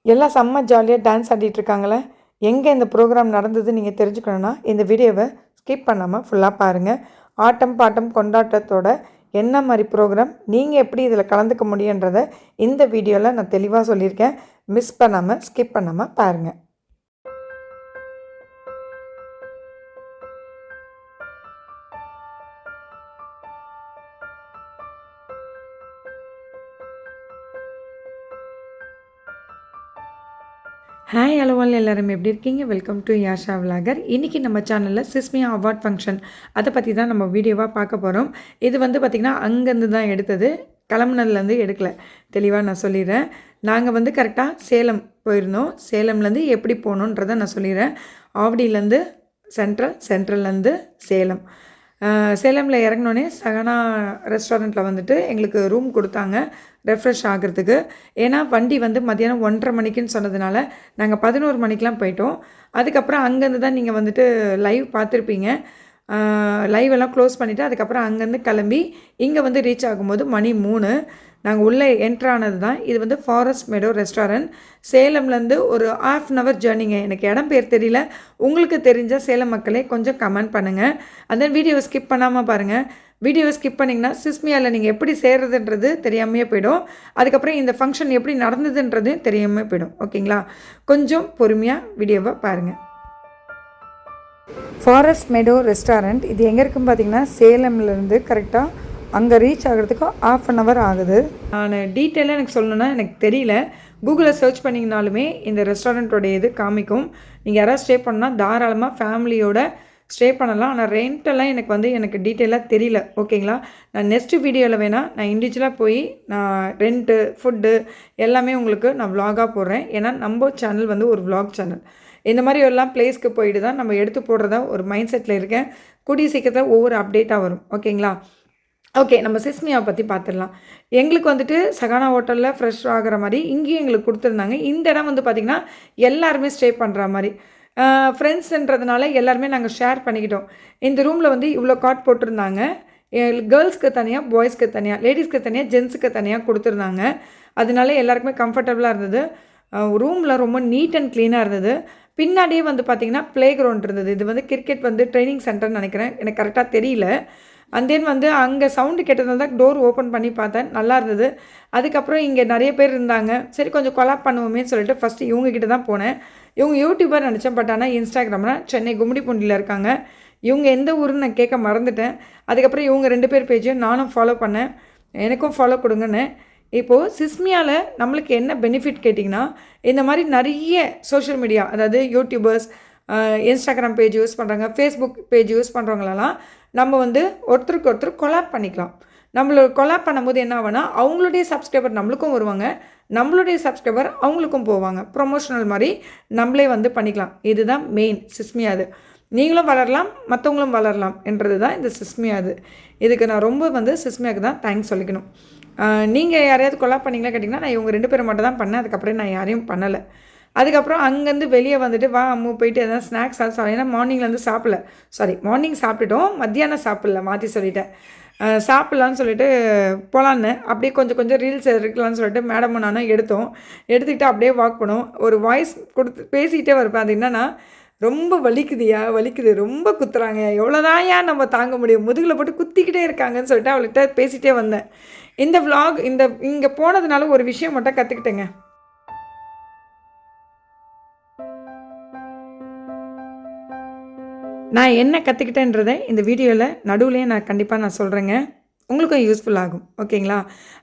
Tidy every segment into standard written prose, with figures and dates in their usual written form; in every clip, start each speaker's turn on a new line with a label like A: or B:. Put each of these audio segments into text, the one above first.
A: எல்லாம் செம்ம ஜாலியாக டான்ஸ் ஆடிட்டுருக்காங்களே. எங்கே இந்த ப்ரோக்ராம் நடந்தது நீங்கள் தெரிஞ்சுக்கணுன்னா இந்த வீடியோவை ஸ்கிப் பண்ணாமல் ஃபுல்லாக பாருங்கள். ஆட்டம் பாட்டம் கொண்டாட்டத்தோட என்ன மாதிரி ப்ரோக்ராம், நீங்கள் எப்படி இதில் கலந்துக்க முடியுன்றதை இந்த வீடியோவில் நான் தெளிவாக சொல்லியிருக்கேன். மிஸ் பண்ணாமல் ஸ்கிப் பண்ணாமல் பாருங்கள். ஹாய் ஹலோ எல்லாரும் எப்படி இருக்கீங்க? Welcome to Yasha vlogger. இன்றைக்கி நம்ம சேனலில் சிஸ்மியா அவார்ட் ஃபங்க்ஷன் அதை பற்றி தான் நம்ம வீடியோவாக பார்க்க போகிறோம். இது பார்த்திங்கன்னா அங்கேருந்து தான் எடுத்தது, கிளம்புனதுலேருந்து எடுக்கலை. தெளிவாக நான் சொல்லிடுறேன். நாங்கள் கரெக்டாக சேலம் போயிருந்தோம். சேலம்லேருந்து எப்படி போகணுன்றதை நான் சொல்லிடுறேன். ஆவடியிலேருந்து சென்ட்ரல்லேருந்து சேலம். சேலமில் இறங்கினோடனே சகனா ரெஸ்டாரண்ட்டில் எங்களுக்கு ரூம் கொடுத்தாங்க ரெஃப்ரெஷ் ஆகிறதுக்கு. ஏன்னா வண்டி மத்தியானம் 1:30 மணிக்குன்னு சொன்னதுனால நாங்கள் 11 மணிக்கெலாம் போயிட்டோம். அதுக்கப்புறம் அங்கேருந்து தான் நீங்கள் லைவ் பார்த்துருப்பீங்க. லைவ் எல்லாம் க்ளோஸ் பண்ணிவிட்டு அதுக்கப்புறம் அங்கேருந்து கிளம்பி இங்கே ரீச் ஆகும்போது மணி 3. நாங்கள் உள்ளே என்ட்ரானது தான். இது ஃபாரஸ்ட் மெடோ ரெஸ்டாரண்ட். சேலம்லேருந்து ஒரு 1/2 hour ஜேர்னிங்க. எனக்கு இடம் பேர் தெரியல. உங்களுக்கு தெரிஞ்ச சேலம் மக்களே கொஞ்சம் கமெண்ட் பண்ணுங்கள். அந்த வீடியோவை ஸ்கிப் பண்ணாமல் பாருங்கள். வீடியோவை ஸ்கிப் பண்ணிங்கன்னா சிஸ்மியாவில் நீங்கள் எப்படி சேர்றதுன்றது தெரியாமையே போயிடும். அதுக்கப்புறம் இந்த ஃபங்க்ஷன் எப்படி நடந்ததுன்றது தெரியாமல் போயிடும். ஓகேங்களா? கொஞ்சம் பொறுமையாக வீடியோவை பாருங்கள். ஃபாரஸ்ட் மெடோ ரெஸ்டாரண்ட் இது எங்கே இருக்குன்னு பார்த்தீங்கன்னா சேலம்லேருந்து கரெக்டாக அங்கே ரீச் ஆகிறதுக்கு 1/2 hour ஆகுது. நான் டீட்டெயிலாக எனக்கு சொல்லணுன்னா எனக்கு தெரியல. கூகுளில் சர்ச் பண்ணிங்கனாலுமே இந்த ரெஸ்டாரண்ட்டோடைய இது காமிக்கும். நீங்கள் யாராவது ஸ்டே பண்ணால் தாராளமாக ஃபேமிலியோட ஸ்டே பண்ணலாம். ஆனால் ரெண்டெல்லாம் எனக்கு டீட்டெயிலாக தெரியல. ஓகேங்களா? நான் நெக்ஸ்ட்டு வீடியோவில் வேணால் நான் இண்டிவிஜுவலாக போய் நான் ரெண்ட்டு ஃபுட்டு எல்லாமே உங்களுக்கு நான் விலாகாக போடுறேன். ஏன்னா நம்ம சேனல் ஒரு விலாக் சேனல். இந்த மாதிரி எல்லாம் பிளேஸ்க்கு போயிட்டு தான் நம்ம எடுத்து போடுறதா ஒரு மைண்ட் செட்டில் இருக்கேன். கூடிய சீக்கிரத்தில் ஒவ்வொரு அப்டேட்டாக வரும். ஓகேங்களா? ஓகே, நம்ம சிஸ்மியாவை பற்றி பார்த்துடலாம். எங்களுக்கு சகானா ஹோட்டலில் ஃப்ரெஷ் ஆகிற மாதிரி இங்கேயும் எங்களுக்கு கொடுத்துருந்தாங்க. இந்த இடம் பார்த்திங்கன்னா எல்லாருமே ஸ்டே பண்ணுற மாதிரி ஃப்ரெண்ட்ஸுன்றதுனால எல்லாருமே நாங்கள் ஷேர் பண்ணிக்கிட்டோம். இந்த ரூமில் இவ்வளோ காட் போட்டிருந்தாங்க. கேர்ள்ஸ்க்கு தனியாக, பாய்ஸ்க்கு தனியாக, லேடிஸ்க்கு தனியாக, ஜென்ஸுக்கு தனியாக கொடுத்துருந்தாங்க. அதனால எல்லாருக்குமே கம்ஃபர்டபுளாக இருந்தது. ரூமில் ரொம்ப நீட் அண்ட் க்ளீனாக இருந்தது. பின்னாடியே பார்த்திங்கன்னா ப்ளே கிரவுண்ட் இருந்தது. இது கிரிக்கெட் ட்ரைனிங் சென்டர்னு நினைக்கிறேன், எனக்கு கரெக்டாக தெரியல. அண்ட் தென் அங்கே சவுண்டு கேட்டதுனால தான் டோர் ஓப்பன் பண்ணி பார்த்தேன். நல்லா இருந்தது. அதுக்கப்புறம் இங்கே நிறைய பேர் இருந்தாங்க. சரி கொஞ்சம் கொலாப் பண்ணுவோமேன்னு சொல்லிட்டு ஃபஸ்ட்டு இவங்ககிட்ட தான் போனேன். இவங்க யூடியூபர் நினச்சேன். பட் ஆனால் இன்ஸ்டாகிராமில் சென்னை கும்மிடிப்பூண்டியில் இருக்காங்க. இவங்க எந்த ஊருன்னு நான் கேட்க மறந்துட்டேன். அதுக்கப்புறம் இவங்க 2 பேர் பேஜையும் நானும் ஃபாலோ பண்ணேன். எனக்கும் ஃபாலோ கொடுங்கன்னு. இப்போது சிஸ்மியாவில் நம்மளுக்கு என்ன பெனிஃபிட் கேட்டிங்கன்னா, இந்த மாதிரி நிறைய சோஷியல் மீடியா, அதாவது யூடியூபர்ஸ், இன்ஸ்டாகிராம் பேஜ் யூஸ் பண்ணுறாங்க, ஃபேஸ்புக் பேஜ் யூஸ் பண்ணுறவங்களெல்லாம் நம்ம ஒருத்தருக்கு ஒருத்தர் கொலாப் பண்ணிக்கலாம். நம்மளோட கொலாப் பண்ணும்போது என்ன ஆகுனா, அவங்களுடைய சப்ஸ்கிரைபர் நம்மளுக்கும் வருவாங்க, நம்மளுடைய சப்ஸ்கிரைபர் அவங்களுக்கும் போவாங்க. ப்ரொமோஷனல் மாதிரி நம்மளே பண்ணிக்கலாம். இதுதான் மெயின் சிஸ்மியா. அது நீங்களும் வளரலாம், மற்றவங்களும் வளரலாம் என்றது தான் இந்த சிஸ்மியா. அது இதுக்கு நான் ரொம்ப சிஸ்மியாவுக்கு தான் தேங்க்ஸ் சொல்லிக்கணும். நீங்கள் யாரையாவது கொலாப் பண்ணிங்களா கேட்டிங்கன்னா, நான் இவங்க 2 பேரை மட்டும் தான் பண்ணேன். அதுக்கப்புறம் நான் யாரையும் பண்ணலை. அதுக்கப்புறம் அங்கேருந்து வெளியே வா அம்மு போயிட்டு எதாவது ஸ்நாக்ஸ் சாப்பிட. ஏன்னா மார்னிங்லேருந்து சாப்பிடல. மார்னிங் சாப்பிட்டுட்டோம், மத்தியானம் சாப்பிடல, மாற்றி சொல்லிட்டேன். சாப்பிட்லான்னு சொல்லிட்டு போகலான்னு அப்படியே கொஞ்சம் ரீல்ஸ் எடுக்கலான்னு சொல்லிட்டு மேடமும் நானும் எடுத்துக்கிட்டு அப்படியே வாக் பண்ணோம். ஒரு வாய்ஸ் கொடுத்து பேசிக்கிட்டே வருப்பேன். அது என்னென்னா, ரொம்ப வலிக்குது, ரொம்ப குத்துறாங்க, எவ்வளோதான் நம்ம தாங்க முடியும், முதுகில் போட்டு குத்திக்கிட்டே இருக்காங்கன்னு சொல்லிட்டு அவள்கிட்ட பேசிகிட்டே வந்தேன். இந்த விலாக் இங்கே போனதுனால ஒரு விஷயம் மட்டும் கற்றுக்கிட்டேங்க. நான் என்ன கற்றுக்கிட்டேன்றதை இந்த வீடியோவில் நடுவுலேயே நான் கண்டிப்பாக சொல்கிறேங்க. உங்களுக்கும் யூஸ்ஃபுல் ஆகும். ஓகேங்களா?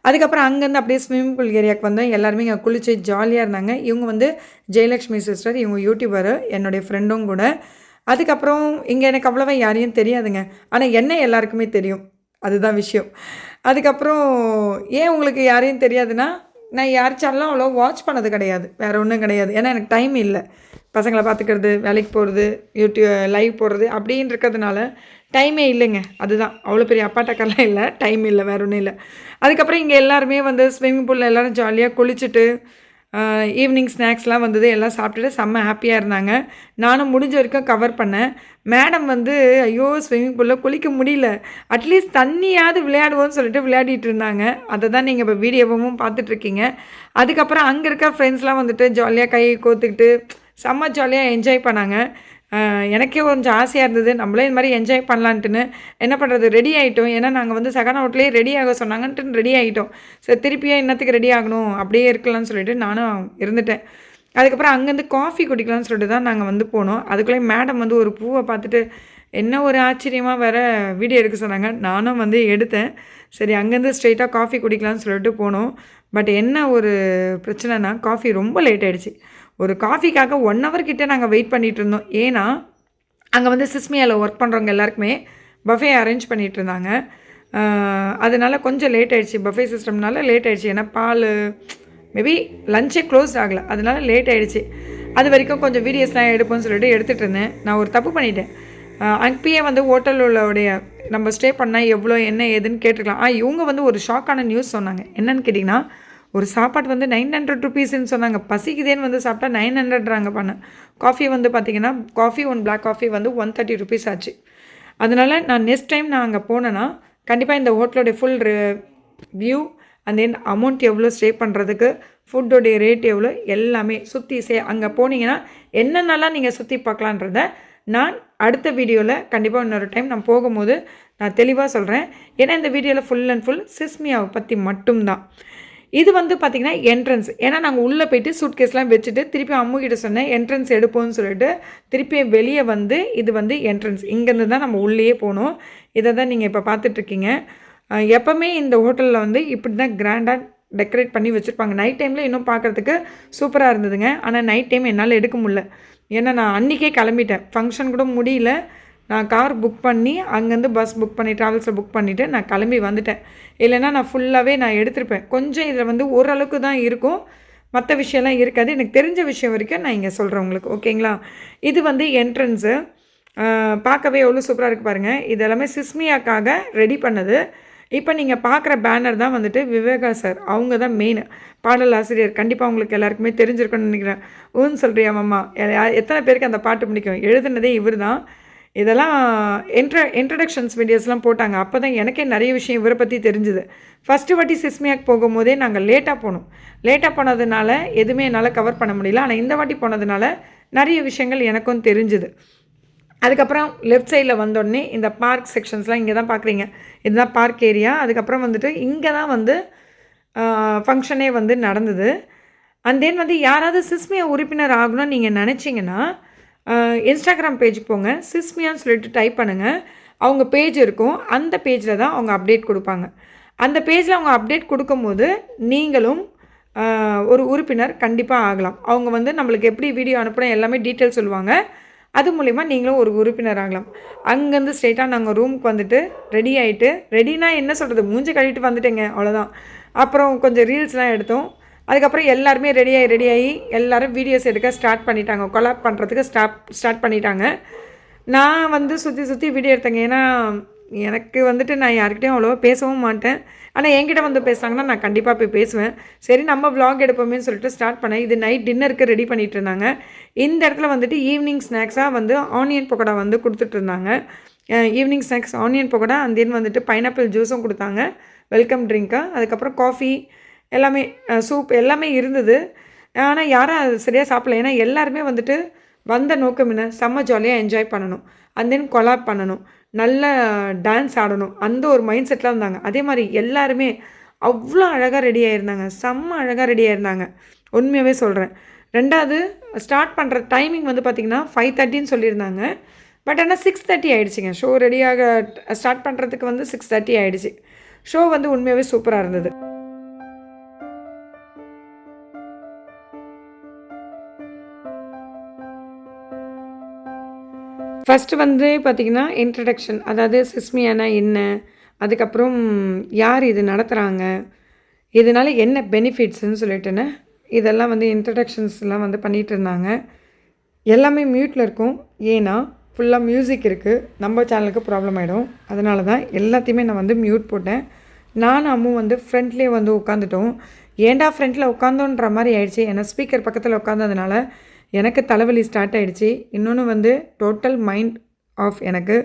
A: அதுக்கப்புறம் அங்கேருந்து அப்படியே ஸ்விம்மிங் பூல் ஏரியாவுக்கு வந்தோம். எல்லாருமே இங்கே குளிச்சு ஜாலியாக இருந்தாங்க. இவங்க ஜெயலக்ஷ்மி சிஸ்டர், இவங்க யூடியூபரு, என்னுடைய ஃப்ரெண்டும் கூட. அதுக்கப்புறம் இங்கே எனக்கு அவ்வளோவா யாரையும் தெரியாதுங்க. ஆனால் என்ன எல்லாருக்குமே தெரியும், அதுதான் விஷயம். அதுக்கப்புறம் ஏன் உங்களுக்கு யாரையும் தெரியாதுன்னா, நான் யார் சேனலும் அவ்வளோ வாட்ச் பண்ணது கிடையாது, வேறு ஒன்றும் கிடையாது. ஏன்னா எனக்கு டைம் இல்லை. பசங்களை பார்த்துக்கிறது, வேலைக்கு போகிறது, யூடியூப் லைவ் போடுறது அப்படின்னு இருக்கிறதுனால டைமே இல்லைங்க. அதுதான், அவ்வளோ பெரிய அப்பாட்டக்கெல்லாம் இல்லை, டைம் இல்லை, வேறு ஒன்றும் இல்லை. அதுக்கப்புறம் இங்கே எல்லாருமே ஸ்விம்மிங் பூலில் எல்லோரும் ஜாலியாக குளிச்சுட்டு ஈவினிங் ஸ்நாக்ஸ்லாம் வந்தது, எல்லாம் சாப்பிட்டுட்டு செம்ம ஹாப்பியாக இருந்தாங்க. நானும் முடிஞ்ச வரைக்கும் கவர் பண்ணேன். மேடம் வந்து ஐயோ! ஸ்விம்மிங் பூலில் குளிக்க முடியல. அட்லீஸ்ட் தண்ணியாவது விளையாடுவோம்னு சொல்லிட்டு விளையாடிட்டு இருந்தாங்க. அதை தான் நீங்கள் இப்போ வீடியோவும் பார்த்துட்ருக்கீங்க. அதுக்கப்புறம் அங்கே இருக்க ஃப்ரெண்ட்ஸ்லாம் வந்துட்டு ஜாலியாக கை கோத்துக்கிட்டு செம்ம ஜாலியாக என்ஜாய் பண்ணாங்க. எனக்கே கொஞ்சம் ஆசையாக இருந்தது, நம்மளே இந்த மாதிரி என்ஜாய் பண்ணலான்ட்டுன்னு. என்ன பண்ணுறது, ரெடி ஆகிட்டோம். ஏன்னா நாங்கள் வந்து சகானா ஹோட்டலே ரெடி ஆக சொன்னாங்கன்ட்டு ரெடி ஆகிட்டோம். சரி திருப்பியும் இன்னத்துக்கு ரெடி ஆகணும், அப்படியே இருக்கலாம்னு சொல்லிட்டு நானும் இருந்துட்டேன். அதுக்கப்புறம் அங்கேருந்து காஃபி குடிக்கலாம்னு சொல்லிட்டு தான் நாங்கள் வந்து போனோம். அதுக்குள்ளே மேடம் வந்து ஒரு பூவை பார்த்துட்டு என்ன ஒரு ஆச்சரியமாக வேறு வீடியோ எடுக்க சொன்னாங்க. நானும் வந்து எடுத்தேன். சரி அங்கேருந்து ஸ்ட்ரெயிட்டாக காஃபி குடிக்கலாம்னு சொல்லிட்டு போனோம். பட் என்ன ஒரு பிரச்சனைனா, காஃபி ரொம்ப லேட் ஆகிடுச்சு. ஒரு காஃபிக்காக 1 ஹவர் கிட்டே நாங்கள் வெயிட் பண்ணிகிட்டு இருந்தோம். ஏன்னா அங்கே வந்து சிஸ்மியாவில் ஒர்க் பண்ணுறவங்க எல்லாருக்குமே பஃபே அரேஞ்ச் பண்ணிகிட்டு இருந்தாங்க. அதனால் கொஞ்சம் லேட் ஆகிடுச்சு. பஃபே சிஸ்டம்னால லேட் ஆகிடுச்சு. ஏன்னா பால் மேபி லஞ்சே க்ளோஸ்ட் ஆகலை, அதனால லேட் ஆகிடுச்சு. அது வரைக்கும் கொஞ்சம் வீடியோஸ்லாம் எடுப்போம்னு சொல்லிட்டு எடுத்துகிட்டு இருந்தேன். நான் ஒரு தப்பு பண்ணிட்டேன். அப்பயே வந்து ஹோட்டலுடைய நம்ம ஸ்டே பண்ணால் எவ்வளோ என்ன ஏதுன்னு கேட்டுக்கலாம். இவங்க வந்து ஒரு ஷாக்கான நியூஸ் சொன்னாங்க. என்னன்னு கேட்டிங்கன்னா, ஒரு சாப்பாடு வந்து 900 ருபீஸ்ன்னு சொன்னாங்க. பசிக்குதேன்னு வந்து சாப்பிட்டா 900றாங்க பண்ணேன். காஃபி வந்து பார்த்திங்கன்னா, காஃபி 1 பிளாக் காஃபி வந்து 130 ருபீஸ் ஆச்சு. அதனால் நான் நெக்ஸ்ட் டைம் நான் அங்கே போனேன்னா கண்டிப்பாக இந்த ஹோட்டலோடைய full view and then amount எவ்வளோ ஸ்டே பண்ணுறதுக்கு, ஃபுட்டோடைய ரேட் எவ்வளோ, எல்லாமே சுற்றி அங்கே போனீங்கன்னா என்னென்னலாம் நீங்கள் சுற்றி பார்க்கலான்றத நான் அடுத்த வீடியோவில் கண்டிப்பாக இன்னொரு டைம் நான் போகும்போது நான் தெளிவாக சொல்கிறேன். ஏன்னா இந்த வீடியோவில் ஃபுல் அண்ட் ஃபுல் சிஸ்மியாவை பற்றி மட்டும்தான். இது வந்து பார்த்திங்கன்னா என்ட்ரன்ஸ். ஏன்னா நாங்கள் உள்ளே போய்ட்டு சூட்கேஸ்லாம் வச்சுட்டு திருப்பி அம்முக்கிட்ட சொன்னேன் என்ட்ரன்ஸ் எடுப்போம்னு சொல்லிட்டு. திருப்பி வெளியே வந்து இது வந்து என்ட்ரன்ஸ். இங்கேருந்து தான் நம்ம உள்ளேயே போகணும். இதை தான் நீங்கள் இப்போ பார்த்துட்ருக்கீங்க. எப்போவுமே இந்த ஹோட்டலில் வந்து இப்படி தான் கிராண்டாக டெக்கரேட் பண்ணி வச்சுருப்பாங்க. நைட் டைமில் இன்னும் பார்க்குறதுக்கு சூப்பராக இருந்ததுங்க. ஆனால் நைட் டைம் என்னால் எடுக்க முடியல. ஏன்னா நான் அன்றைக்கே கிளம்பிட்டேன். ஃபங்க்ஷன் கூட முடியல. நான் கார் புக் பண்ணி அங்கேருந்து பஸ் புக் பண்ணி ட்ராவல்ஸில் புக் பண்ணிவிட்டு நான் கிளம்பி வந்துட்டேன். இல்லைன்னா நான் ஃபுல்லாகவே நான் எடுத்திருப்பேன். கொஞ்சம் இதில் வந்து ஓரளவுக்கு தான் இருக்கும், மற்ற விஷயம்லாம் இருக்காது. எனக்கு தெரிஞ்ச விஷயம் வரைக்கும் நான் இங்கே சொல்கிறேன் உங்களுக்கு, ஓகேங்களா? இது வந்து என்ட்ரன்ஸு. பார்க்கவே எவ்வளோ சூப்பராக இருக்குது பாருங்கள். இது எல்லாமே சிஸ்மியாக்காக ரெடி பண்ணது. இப்போ நீங்கள் பார்க்குற பேனர் தான் வந்துட்டு விவேகா சார். அவங்க தான் மெயின் பாடல் ஆசிரியர். கண்டிப்பாக உங்களுக்கு எல்லாருக்குமே தெரிஞ்சிருக்குன்னு நினைக்கிறேன். ஊன்னு சொல்கிறியா மாமா, எத்தனை பேருக்கு அந்த பாட்டு பிடிக்கும்? எழுதுனதே இவர் தான். இதெல்லாம் இன்ட்ரடக்ஷன்ஸ் வீடியோஸ்லாம் போட்டாங்க. அப்போ தான் எனக்கே நிறைய விஷயம் இவரை பற்றி தெரிஞ்சுது. ஃபஸ்ட்டு வாட்டி சிஸ்மியாக்கு போகும்போதே நாங்கள் லேட்டாக போனோம். லேட்டாக போனதுனால எதுவுமே என்னால் கவர் பண்ண முடியல. ஆனால் இந்த வாட்டி போனதுனால நிறைய விஷயங்கள் எனக்கும் தெரிஞ்சுது. அதுக்கப்புறம் லெஃப்ட் சைடில் வந்தோடனே இந்த பார்க் செக்ஷன்ஸ்லாம் இங்கே தான் பார்க்குறீங்க. இதுதான் பார்க் ஏரியா. அதுக்கப்புறம் வந்துட்டு இங்கே தான் வந்து ஃபங்க்ஷனே வந்து நடந்தது. அண்ட் தென் வந்து யாராவது சிஸ்மியா உறுப்பினர் ஆகணும்னு நீங்கள் நினச்சிங்கன்னா இன்ஸ்டாகிராம் பேஜுக்கு போங்க. சிஸ்மியான்னு சொல்லிட்டு டைப் பண்ணுங்கள். அவங்க பேஜ் இருக்கும். அந்த பேஜில் தான் அவங்க அப்டேட் கொடுப்பாங்க. அந்த பேஜில் அவங்க அப்டேட் கொடுக்கும்போது நீங்களும் ஒரு உறுப்பினர் கண்டிப்பாக ஆகலாம். அவங்க வந்து நம்மளுக்கு எப்படி வீடியோ அனுப்புகிறோம் எல்லாமே டீட்டெயில் சொல்லுவாங்க. அது மூலிமா நீங்களும் ஒரு உறுப்பினர் ஆகலாம். அங்கேருந்து ஸ்ட்ரெயிட்டாக நாங்கள் ரூமுக்கு வந்துட்டு ரெடி ஆகிட்டு, ரெடினா என்ன சொல்கிறது, மூஞ்சி கழுவிட்டு வந்துட்டேங்க, அவ்வளோதான். அப்புறம் கொஞ்சம் ரீல்ஸ்லாம் எடுத்தோம். அதுக்கப்புறம் எல்லாருமே ரெடியாகி எல்லோரும் வீடியோஸ் எடுக்க ஸ்டார்ட் பண்ணிட்டாங்க. கொலாப் பண்ணுறதுக்கு ஸ்டார்ட் பண்ணிட்டாங்க. நான் வந்து சுற்றி வீடியோ எடுத்தேங்க. ஏன்னா எனக்கு வந்துட்டு நான் யார்கிட்டையும் அவ்வளோவா பேசவும் மாட்டேன். ஆனால் என்கிட்ட வந்து பேசுனாங்கன்னா நான் கண்டிப்பாக போய் பேசுவேன். சரி நம்ம vlog எடுப்போமேன்னு சொல்லிட்டு ஸ்டார்ட் பண்ணேன். இது நைட் டின்னருக்கு ரெடி பண்ணிகிட்டு இருந்தாங்க. இந்த இடத்துல வந்துட்டு ஈவினிங் ஸ்நாக்ஸாக வந்து ஆனியன் பக்கோடா வந்து கொடுத்துட்ருந்தாங்க. Evening snacks onion pakoda and then வந்துட்டு பைனாப்பிள் ஜூஸும் கொடுத்தாங்க, வெல்கம் ட்ரிங்க்காக. அதுக்கப்புறம் காஃபி எல்லாமே, சூப் எல்லாமே இருந்தது. ஆனால் யாரும் அது சரியாக சாப்பிடல. ஏன்னா எல்லாருமே வந்துட்டு வந்த நோக்கம் என்ன, செம்ம ஜாலியாக என்ஜாய் பண்ணணும், அண்ட் தென் கொலாப் பண்ணணும், நல்ல டான்ஸ் ஆடணும், அந்த ஒரு மைண்ட் செட்டில் இருந்தாங்க. அதே மாதிரி எல்லாருமே அவ்வளோ அழகாக ரெடி ஆகிருந்தாங்க. செம்ம அழகாக ரெடி ஆகிருந்தாங்க, உண்மையாகவே சொல்கிறேன். ரெண்டாவது ஸ்டார்ட் பண்ணுற டைமிங் வந்து பார்த்திங்கன்னா 5:30ன்னு சொல்லியிருந்தாங்க. பட் ஆனால் 6:30 ஆகிடுச்சிங்க. ஷோ ரெடியாக ஸ்டார்ட் பண்ணுறதுக்கு வந்து 6:30 ஆகிடுச்சு. ஷோ வந்து உண்மையாகவே சூப்பராக இருந்தது. ஃபஸ்ட்டு வந்து பார்த்திங்கன்னா இன்ட்ரடக்ஷன், அதாவது சிஸ்மியானா என்ன, அதுக்கப்புறம் யார் இது நடத்துகிறாங்க, இதனால் என்ன பெனிஃபிட்ஸுன்னு சொல்லிட்டுன்னு இதெல்லாம் வந்து இன்ட்ரடக்ஷன்ஸ்லாம் வந்து பண்ணிகிட்டு இருந்தாங்க. எல்லாமே மியூட்டில் இருக்கும். ஏன்னா ஃபுல்லாக மியூசிக் இருக்குது, நம்ம சேனலுக்கு ப்ராப்ளம் ஆகிடும். அதனால தான் எல்லாத்தையுமே நான் வந்து மியூட் போட்டேன். நானும் அம்மும் வந்து ஃப்ரண்ட்லேயே வந்து உட்காந்துட்டோம். ஏன்டா ஃப்ரண்ட்டில் உட்காந்தோன்ற மாதிரி ஆயிடுச்சு. ஏன்னா ஸ்பீக்கர் பக்கத்தில் உட்காந்ததுனால எனக்கு தலைவலி ஸ்டார்ட் ஆகிடுச்சு. இன்னொன்று வந்து டோட்டல் மைண்ட் ஆஃப் எனக்கு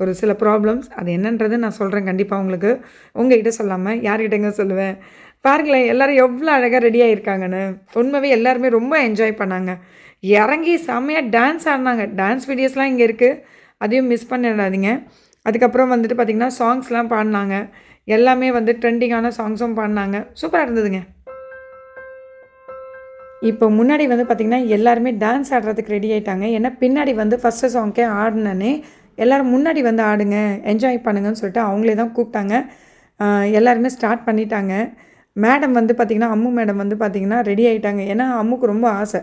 A: ஒரு சில ப்ராப்ளம்ஸ். அது என்னன்றது நான் சொல்கிறேன் கண்டிப்பாக உங்களுக்கு. உங்கள்கிட்ட சொல்லாமல் யார்கிட்டங்க சொல்லுவேன். பாருங்களேன் எல்லோரும் எவ்வளோ அழகாக ரெடியாக இருக்காங்கன்னு. உண்மையாகவே எல்லாருமே ரொம்ப என்ஜாய் பண்ணாங்க. இறங்கி செம்மையாக டான்ஸ் ஆடினாங்க. டான்ஸ் வீடியோஸ்லாம் இங்கே இருக்குது, அதையும் மிஸ் பண்ணிடாதீங்க. அதுக்கப்புறம் வந்துட்டு பார்த்திங்கன்னா சாங்ஸ்லாம் பாடினாங்க. எல்லாமே வந்து ட்ரெண்டிங்கான சாங்ஸும் பாடினாங்க. சூப்பராக இருந்ததுங்க. இப்போ முன்னாடி வந்து பார்த்திங்கன்னா எல்லாருமே டான்ஸ் ஆடுறதுக்கு ரெடி ஆகிட்டாங்க. ஏன்னா பின்னாடி வந்து ஃபஸ்ட்டு சாங்க்கே ஆடினே எல்லோரும் முன்னாடி வந்து ஆடுங்க, என்ஜாய் பண்ணுங்கன்னு சொல்லிட்டு அவங்களே தான் கூப்பிட்டாங்க. எல்லாருமே ஸ்டார்ட் பண்ணிட்டாங்க. மேடம் வந்து பார்த்திங்கன்னா அம்மு மேடம் வந்து பார்த்திங்கன்னா ரெடி ஆகிட்டாங்க. ஏன்னா அம்முக்கு ரொம்ப ஆசை.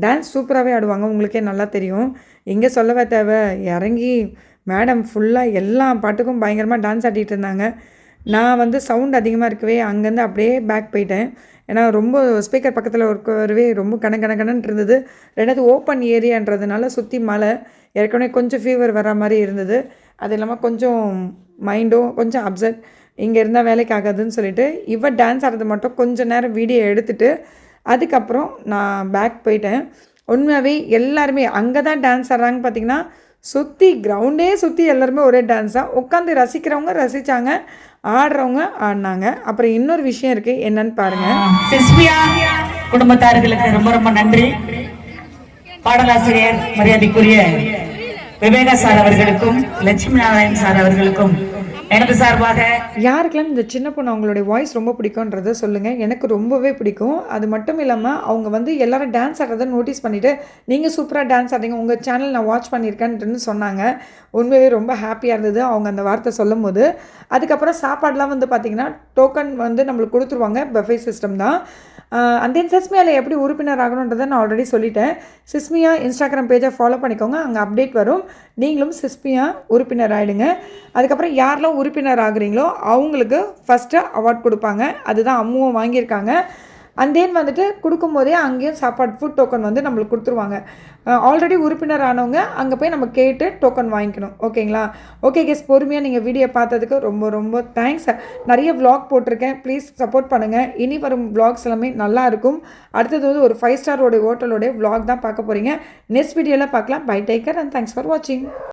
A: டான்ஸ் சூப்பராகவே ஆடுவாங்க, உங்களுக்கே நல்லா தெரியும். எங்கே சொல்லவே தேவை. இறங்கி மேடம் ஃபுல்லாக எல்லா பாட்டுக்கும் பயங்கரமாக டான்ஸ் ஆடிட்டு இருந்தாங்க. நான் வந்து சவுண்ட் அதிகமாக இருக்கவே அங்கேருந்து அப்படியே பேக் போயிட்டேன். ஏன்னா ரொம்ப ஸ்பீக்கர் பக்கத்தில் இருக்கவே ரொம்ப கணக்கணன்னு இருந்தது. ரெண்டாவது ஓப்பன் ஏரியான்றதுனால சுற்றி மலை, ஏற்கனவே கொஞ்சம் ஃபீவர் வர மாதிரி இருந்தது. அது இல்லாமல் கொஞ்சம் மைண்டும் கொஞ்சம் அப்செட். இங்கே இருந்தால் வேலைக்கு ஆகாதுன்னு சொல்லிட்டு டான்ஸ் ஆடுறது மட்டும் கொஞ்சம் நேரம் வீடியோ எடுத்துகிட்டு அதுக்கப்புறம் நான் பேக் போயிட்டேன். உண்மையாகவே எல்லாருமே அங்கே தான் டான்ஸ் ஆடுறாங்க. பார்த்திங்கன்னா சுற்றி கிரவுண்டே சுற்றி எல்லாருமே ஒரே டான்ஸ் தான். உட்காந்து ரசிக்கிறவங்க ரசித்தாங்க, ஆடுறவங்க ஆடினாங்க. அப்புறம் இன்னொரு விஷயம் இருக்குது, என்னன்னு பாருங்கள்.
B: சிஸ்மியா குடும்பத்தார்களுக்கு ரொம்ப ரொம்ப நன்றி. பாடலாசிரியர் மரியாதைக்குரிய விவேகா சார் அவர்களுக்கும் லட்சுமி நாராயண் சார் அவர்களுக்கும் எனக்கு சார்பாக
A: யாருக்கெல்லாம் இந்த சின்ன பொண்ணு அவங்களுடைய வாய்ஸ் ரொம்ப பிடிக்கும்ன்றதை சொல்லுங்கள். எனக்கு ரொம்பவே பிடிக்கும். அது மட்டும் இல்லாமல் அவங்க வந்து எல்லோரும் டான்ஸ் ஆடுறதை நோட்டீஸ் பண்ணிவிட்டு நீங்கள் சூப்பராக டான்ஸ் ஆடுறீங்க, உங்கள் சேனல் நான் வாட்ச் பண்ணியிருக்கேன்ட்டு சொன்னாங்க. உண்மையாகவே ரொம்ப ஹாப்பியாக இருந்தது அவங்க அந்த வார்த்தை சொல்லும் போது. அதுக்கப்புறம் சாப்பாடெலாம் வந்து பார்த்திங்கன்னா டோக்கன் வந்து நம்மளுக்கு கொடுத்துருவாங்க. பஃபே சிஸ்டம் தான். அந்த சிஸ்மியாவில் எப்படி உறுப்பினர் ஆகணுன்றதை நான் ஆல்ரெடி சொல்லிட்டேன். சிஸ்மியா இன்ஸ்டாகிராம் பேஜை ஃபாலோ பண்ணிக்கோங்க, அங்கே அப்டேட் வரும். நீங்களும் சிஸ்மியா உறுப்பினர் ஆகிடுங்க. அதுக்கப்புறம் யாரெல்லாம் உறுப்பினர் ஆகுறீங்களோ அவங்களுக்கு ஃபஸ்ட்டு அவார்ட் கொடுப்பாங்க. அதுதான் அம்முவும் வாங்கியிருக்காங்க. அண்ட் தென் வந்துட்டு கொடுக்கும்போதே அங்கேயும் சாப்பாடு ஃபுட் டோக்கன் வந்து நம்மளுக்கு கொடுத்துருவாங்க. ஆல்ரெடி உறுப்பினர் ஆனவங்க அங்கே போய் நம்ம கேட்டு டோக்கன் வாங்கிக்கணும். ஓகேங்களா? ஓகே கெஸ், பொறுமையாக நீங்கள் வீடியோ பார்த்ததுக்கு ரொம்ப ரொம்ப தேங்க்ஸ். நிறைய விளாக் போட்டிருக்கேன், ப்ளீஸ் சப்போர்ட் பண்ணுங்கள். இனி வரும் விளாக்ஸ் எல்லாமே நல்லா இருக்கும். அடுத்தது வந்து ஒரு 5 ஸ்டாரோடைய ஹோட்டலோடைய விளாக் தான் பார்க்க போகிறீங்க. நெக்ஸ்ட் வீடியோவில் பார்க்கலாம். Bye, take care and thanks for வாட்சிங்.